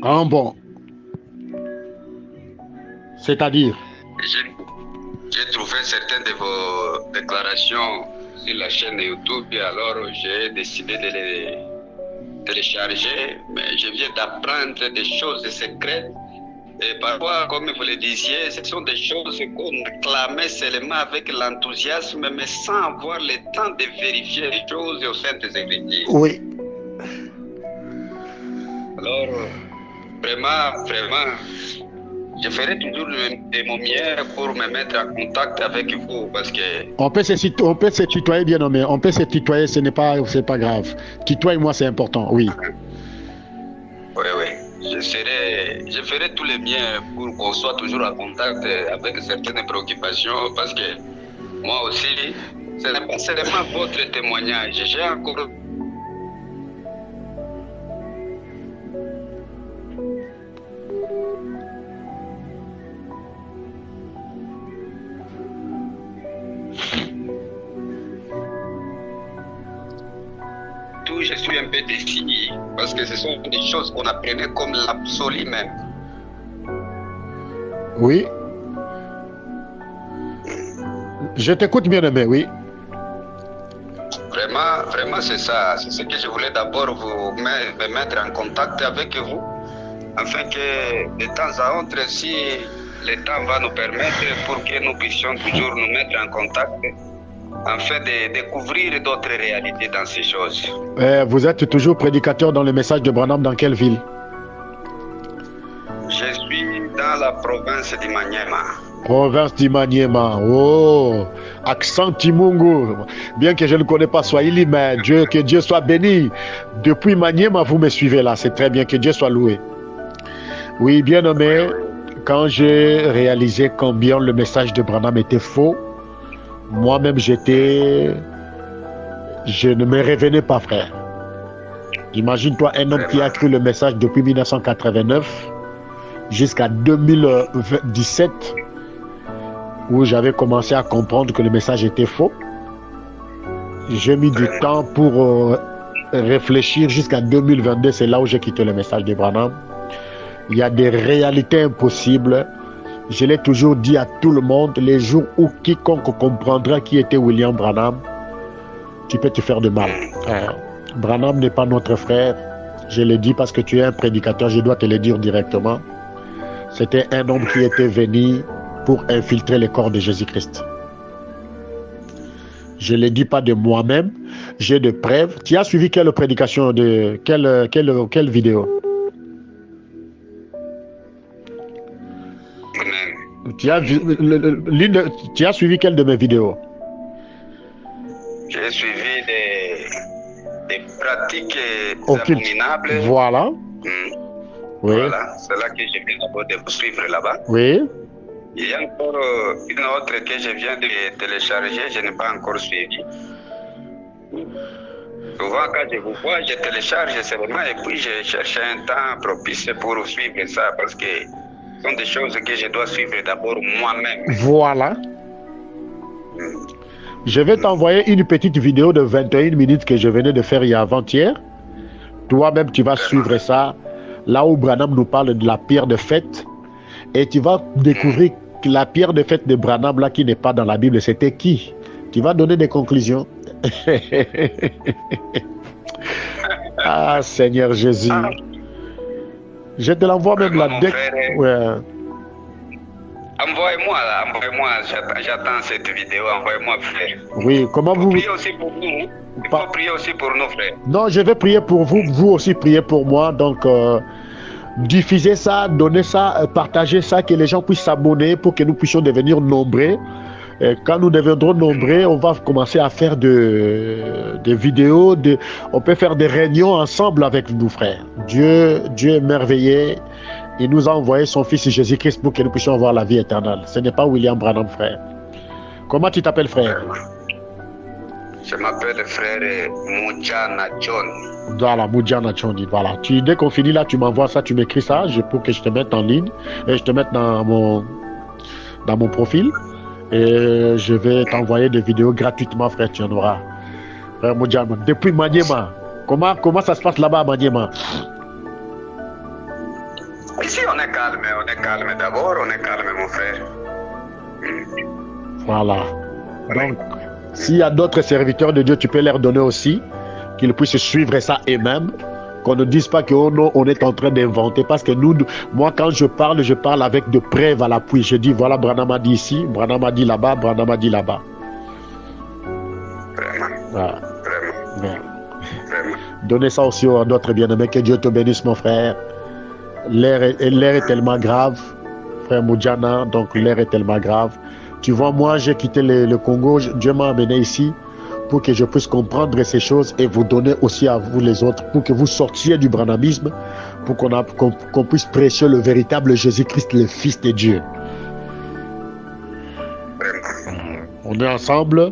Ah bon. C'est-à-dire? J'ai trouvé certaines de vos déclarations sur la chaîne YouTube et alors j'ai décidé de les télécharger, mais je viens d'apprendre des choses secrètes. Et parfois, comme vous le disiez, ce sont des choses qu'on clamait seulement avec l'enthousiasme, mais sans avoir le temps de vérifier les choses au sein des Écritures. Oui. Alors, vraiment, je ferai toujours de mon mieux pour me mettre en contact avec vous parce que... On peut se tutoyer, bien nommé. On peut se tutoyer, c'est pas grave. Tutoie-moi, c'est important, oui. Oui. Je ferai tout le mien pour qu'on soit toujours en contact avec certaines préoccupations parce que moi aussi, ce n'est pas seulement votre témoignage. J'ai encore... Je suis un peu déçu parce que ce sont des choses qu'on apprenait comme l'absolu même. Oui. Je t'écoute bien aimé, oui. Vraiment c'est ça. C'est ce que je voulais d'abord me mettre en contact avec vous afin que de temps à autre, si le temps va nous permettre, pour que nous puissions toujours nous mettre en contact afin de découvrir d'autres réalités dans ces choses. Vous êtes toujours prédicateur dans le message de Branham, dans quelle ville? Je suis dans la province du Maniema. Province du Maniema, oh, accent Timungu. Bien que je ne connais pas Swahili, mais que Dieu soit béni. Depuis Maniema, vous me suivez là, c'est très bien, que Dieu soit loué. Oui, bien nommé, quand j'ai réalisé combien le message de Branham était faux, moi-même, je ne me revenais pas, frère. Imagine-toi un homme qui a cru le message depuis 1989 jusqu'à 2017, où j'avais commencé à comprendre que le message était faux. J'ai mis du temps pour réfléchir jusqu'à 2022, c'est là où j'ai quitté le message de Branham. Il y a des réalités impossibles. Je l'ai toujours dit à tout le monde, les jours où quiconque comprendra qui était William Branham, tu peux te faire de mal. Branham n'est pas notre frère. Je l'ai dit parce que tu es un prédicateur, je dois te le dire directement. C'était un homme qui était venu pour infiltrer le corps de Jésus-Christ. Je ne le dis pas de moi-même, j'ai des preuves. Tu as suivi quelle prédication de quelle vidéo? Tu as suivi quelle de mes vidéos? J'ai suivi des pratiques abominables. Voilà. Oui. Voilà, c'est là que je viens d'abord de vous suivre là-bas. Oui. Il y a encore une autre que je viens de télécharger, je n'ai pas encore suivi. Souvent, quand je vous vois, je télécharge seulement et puis je cherche un temps propice pour suivre ça parce que ce sont des choses que je dois suivre d'abord moi-même. Voilà. Je vais t'envoyer une petite vidéo de 21 minutes que je venais de faire avant-hier. Toi-même, tu vas suivre ça. Là où Branham nous parle de la pierre de fête. Et tu vas découvrir que la pierre de fête de Branham, là, qui n'est pas dans la Bible, c'était qui? Tu vas donner des conclusions. Ah, Seigneur Jésus. Je te l'envoie même là. Ouais. Envoyez-moi là, envoyez-moi, j'attends cette vidéo, envoyez-moi frère. Oui, comment vous... Priez aussi pour nous, il faut prier aussi pour nos frères. Non, je vais prier pour vous, vous aussi priez pour moi, donc diffusez ça, donnez ça, partagez ça, que les gens puissent s'abonner pour que nous puissions devenir nombreux. Et quand nous deviendrons nombreux, on va commencer à faire des vidéos, on peut faire des réunions ensemble avec nous frères. Dieu est merveilleux. Il nous a envoyé son fils Jésus-Christ pour que nous puissions avoir la vie éternelle. Ce n'est pas William Branham, frère. Comment tu t'appelles, frère? Je m'appelle frère Mujana John. Voilà, Mujana John. Voilà. Dès qu'on finit là, tu m'envoies ça, tu m'écris ça pour que je te mette en ligne et je te mette dans mon profil. Et je vais t'envoyer des vidéos gratuitement, frère. Tu en auras. Frère Mujana. Depuis Maniema. Comment ça se passe là-bas à Maniema? Ici, on est calme d'abord, on est calme, mon frère. Voilà. Donc, s'il y a d'autres serviteurs de Dieu, tu peux leur donner aussi, qu'ils puissent suivre ça eux-mêmes, qu'on ne dise pas qu'on est en train d'inventer, parce que moi, quand je parle avec de preuves à l'appui. Je dis, voilà, Branham a dit ici, Branham a dit là-bas, Branham a dit là-bas. Vraiment. Voilà. Vraiment. Vraiment. Donnez ça aussi à d'autres bien-aimés. Que Dieu te bénisse, mon frère. L'air est tellement grave, frère Moudjana, donc l'air est tellement grave. Tu vois, moi, j'ai quitté le Congo, Dieu m'a amené ici pour que je puisse comprendre ces choses et vous donner aussi à vous les autres, pour que vous sortiez du branhamisme, pour qu'on puisse prêcher le véritable Jésus-Christ, le Fils de Dieu. On est ensemble.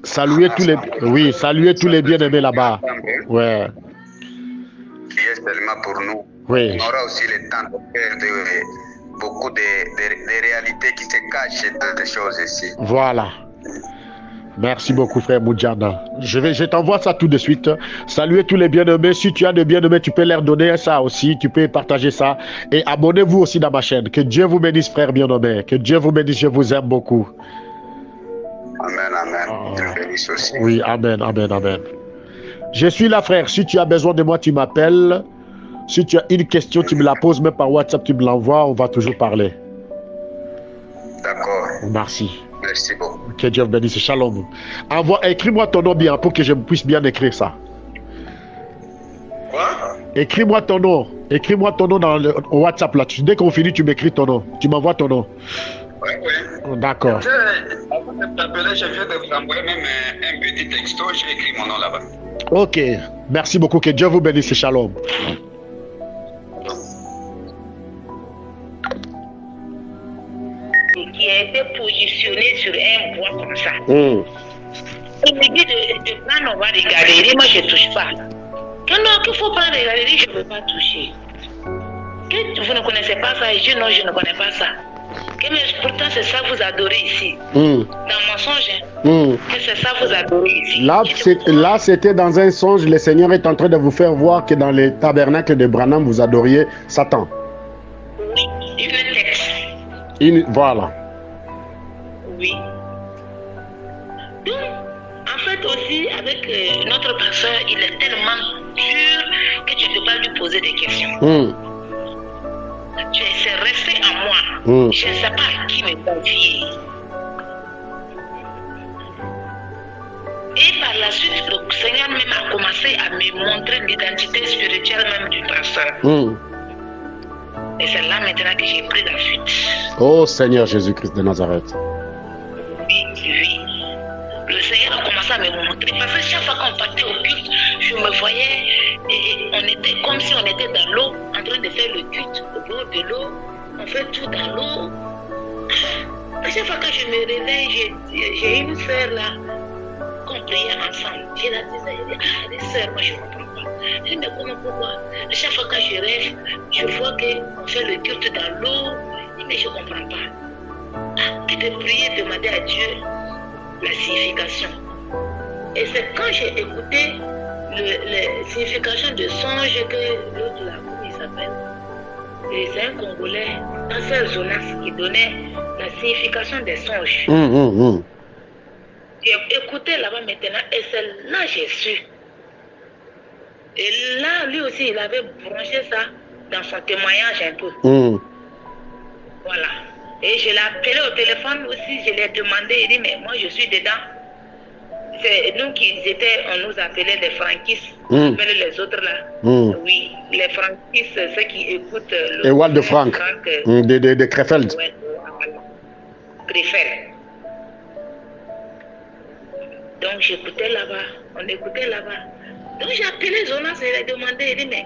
Saluez tous les bien-aimés là-bas. Ouais. Qui est seulement pour nous. Oui. On aura aussi le temps de faire beaucoup de réalités qui se cachent dans des choses ici. Voilà. Merci beaucoup, frère Moudjana. Je t'envoie ça tout de suite. Saluez tous les bien-aimés. Si tu as des bien-aimés, tu peux leur donner ça aussi. Tu peux partager ça. Et abonnez-vous aussi dans ma chaîne. Que Dieu vous bénisse, frère bien-aimé. Que Dieu vous bénisse. Je vous aime beaucoup. Amen, amen. Dieu bénisse aussi. Oui, amen, amen, amen. Je suis là, frère. Si tu as besoin de moi, tu m'appelles. Si tu as une question, tu me la poses, même par WhatsApp, tu me l'envoies. On va toujours parler. D'accord. Merci. Merci beaucoup. Que Dieu vous bénisse. Shalom. Écris-moi ton nom bien pour que je puisse bien écrire ça. Quoi? Écris-moi ton nom. Écris-moi ton nom dans le WhatsApp là. Dès qu'on finit, tu m'écris ton nom. Tu m'envoies ton nom. Oui, oui. D'accord. Avant de t'appeler, je viens de vous envoyer même un petit texto. J'ai écrit mon nom là-bas. Ok. Merci beaucoup. Que Dieu vous bénisse. Shalom. Qui a été positionné sur un bois comme ça. Il me dit de prendre, on va regarder. Il dit, moi je ne touche pas. Que non, qu'il ne faut pas regarder, il dit, je ne veux pas toucher. Que vous ne connaissez pas ça? Je dis, non, je ne connais pas ça. Que, mais pourtant, c'est ça que vous adorez ici. Dans mon songe, que c'est ça que vous adorez ici. Là, c'était dans un songe, le Seigneur est en train de vous faire voir que dans les tabernacles de Branham, vous adoriez Satan. Oui, une texte. Voilà. Oui. Donc, en fait aussi, avec notre pasteur, il est tellement dur que tu ne peux pas lui poser des questions. C'est resté en moi. Je ne sais pas à qui me confier. Et par la suite, le Seigneur même a commencé à me montrer l'identité spirituelle même du pasteur. Et c'est là maintenant que j'ai pris la fuite. Oh Seigneur Jésus-Christ de Nazareth. Oui, oui. Le Seigneur a commencé à me montrer. Parce que chaque fois qu'on partait au culte, je me voyais et on était comme si on était dans l'eau, en train de faire le culte au bord de l'eau. On fait tout dans l'eau. À chaque fois que je me réveille, j'ai une sœur là, qu'on priait ensemble. J'ai la disais, les sœurs, moi je ne comprends pas. Je dis, mais comment, pourquoi? À chaque fois que je rêve, je vois qu'on fait le culte dans l'eau, mais je ne comprends pas. Et de prier, demander à Dieu la signification. Et c'est quand j'ai écouté la signification de songe que l'autre là, comment il s'appelle? C'est un Congolais, Pasteur Jonas, qui donnait la signification des songes. J'ai écouté là-bas maintenant et c'est là que j'ai su. Et là, lui aussi, il avait branché ça dans son témoignage un peu. Voilà. Et je l'ai appelé au téléphone aussi, je lui ai demandé, il dit, mais moi je suis dedans. C'est nous qui étaient, on nous appelait les franquistes, on appelait les autres là. Oui, les franquistes, ceux qui écoutent le... Et Wald de Franck, de Krefeld. Ouais, Krefeld. Donc j'écoutais là-bas, on écoutait là-bas. Donc j'ai appelé Jonas et il a demandé, il dit, mais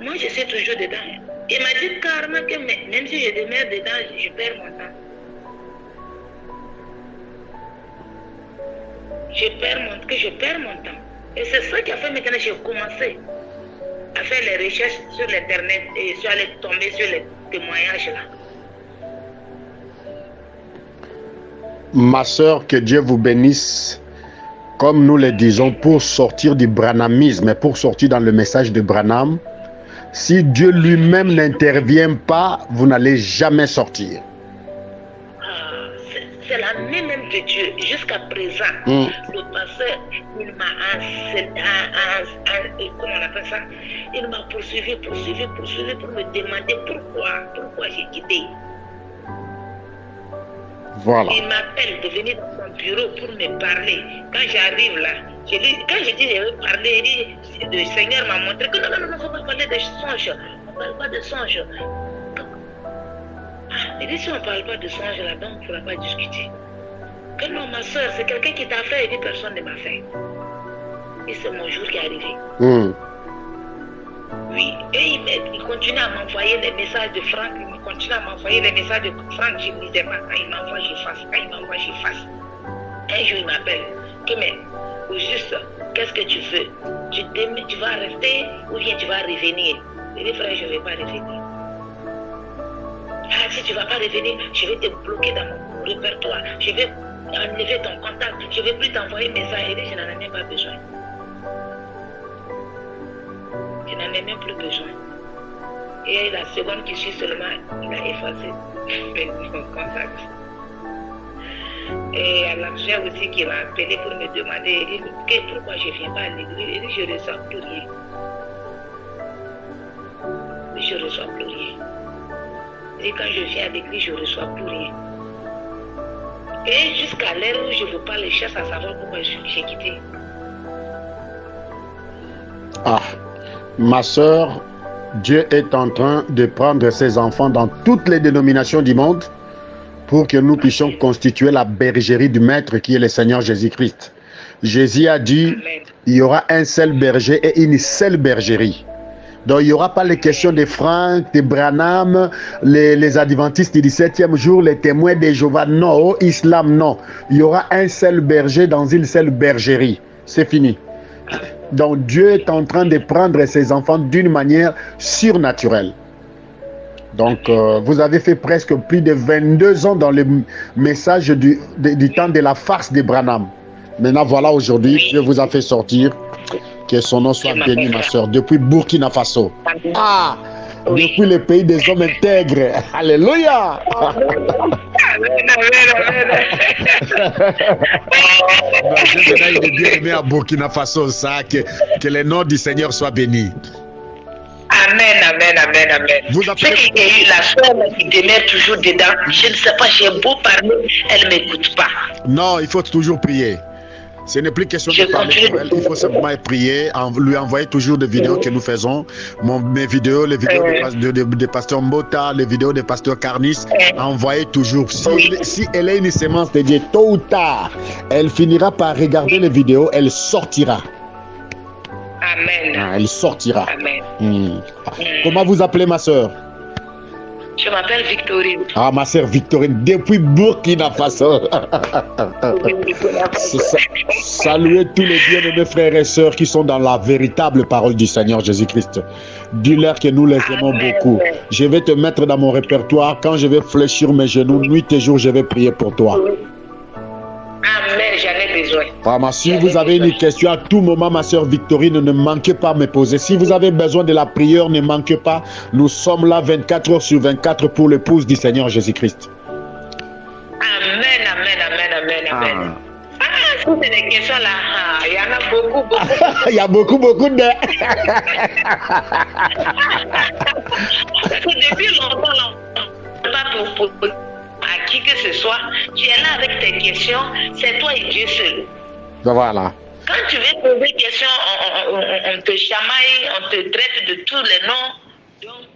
moi je suis toujours dedans. Il m'a dit carrément que même si je demeure dedans, je perds mon temps. Je perds mon temps. Et c'est ça qui a fait maintenant que j'ai commencé à faire les recherches sur l'internet et je suis allé tomber sur les témoignages là. Ma soeur, que Dieu vous bénisse. Comme nous le disons, pour sortir du branhamisme, pour sortir dans le message de Branham, Si Dieu lui-même n'intervient pas, vous n'allez jamais sortir. C'est la main même de Dieu. Jusqu'à présent, le pasteur, il m'a comment on appelle ça? Il m'a poursuivi pour me demander pourquoi j'ai quitté. Voilà. Il m'appelle de venir dans son bureau pour me parler. Quand j'arrive là, quand je dis je veux parler, le Seigneur m'a montré que non, il ne faut pas parler de songes. On ne parle pas de songes. Il dit si on ne parle pas de songes là, donc on ne pourra pas discuter. Que non, ma soeur, c'est quelqu'un qui t'a fait, et dit personne ne m'a fait. Et c'est mon jour qui est arrivé. Oui, et il continue à m'envoyer des messages de Franck, il continue à m'envoyer des messages de Franck, je ne disais pas, quand il m'envoie, j'efface, quand il m'envoie, j'efface. Un jour, il m'appelle, que mais, au juste, qu'est-ce que tu veux? Tu vas rester ou bien tu vas revenir? Il dit, frère, je ne vais pas revenir. Ah, si tu ne vas pas revenir, je vais te bloquer dans mon répertoire, je vais enlever ton contact, je ne vais plus t'envoyer des messages. Il dit, je n'en ai même pas besoin. Je n'en ai même plus besoin. Et la seconde qui suit seulement, il a effacé mon contact. Et à l'argent aussi qui m'a appelé pour me demander, il dit, pourquoi je ne viens pas à l'église? Il dit, je ne reçois plus rien. Je ne reçois plus rien. Et quand je viens à l'église, je ne reçois plus rien. Et jusqu'à l'heure où je vous parle, je cherche à savoir pourquoi j'ai quitté. Ah, ma soeur, Dieu est en train de prendre ses enfants dans toutes les dénominations du monde pour que nous puissions constituer la bergerie du Maître qui est le Seigneur Jésus-Christ. Jésus a dit, il y aura un seul berger et une seule bergerie. Donc, il n'y aura pas les questions de Franck, de Branham, les adventistes du 17e jour, les témoins de Jéhovah, non, au islam, non. Il y aura un seul berger dans une seule bergerie. C'est fini. Donc, Dieu est en train de prendre ses enfants d'une manière surnaturelle. Donc, vous avez fait presque plus de 22 ans dans le message du temps de la farce de Branham. Maintenant, voilà, aujourd'hui, Dieu vous a fait sortir. Que son nom soit béni, ma soeur, depuis Burkina Faso. Ah, depuis le pays des hommes intègres. Alléluia. Il est bien aimé à Burkina Faso, ça, que le nom du Seigneur soit béni. Amen. Vous appelez... C'est qu'il y a eu la soeur qui demeure toujours dedans. Je ne sais pas, j'ai beau parler, elle ne m'écoute pas. Non, il faut toujours prier. Ce n'est plus question de parler pour elle, il faut simplement prier, lui envoyer toujours des vidéos que nous faisons. Mes vidéos, les vidéos de Pasteur Mbota, les vidéos de Pasteur Carnis, envoyez toujours. Si elle est une sémence de Dieu, tôt ou tard, elle finira par regarder les vidéos, elle sortira. Amen. Ah, elle sortira. Amen. Comment vous appelez ma soeur? Je m'appelle Victorine. Ah, ma sœur Victorine, depuis Burkina Faso. Saluez tous les bien-aimés frères et sœurs qui sont dans la véritable parole du Seigneur Jésus-Christ. Dis-leur que nous les aimons beaucoup. Je vais te mettre dans mon répertoire. Quand je vais fléchir mes genoux, nuit et jour, je vais prier pour toi. Amen, j'en ai besoin. Vraiment, si vous avez une question à tout moment, ma soeur Victorine, ne manquez pas à me poser. Si vous avez besoin de la prière, ne manquez pas. Nous sommes là 24 heures sur 24 pour l'épouse du Seigneur Jésus-Christ. Amen. Ah, c'est des questions là. Il y en a beaucoup. Il y a beaucoup de... Parce que depuis longtemps, pas pour à qui que ce soit, tu es là avec tes questions, c'est toi et Dieu seul. Voilà. Quand tu veux poser des questions, on te chamaille, on te traite de tous les noms. Donc,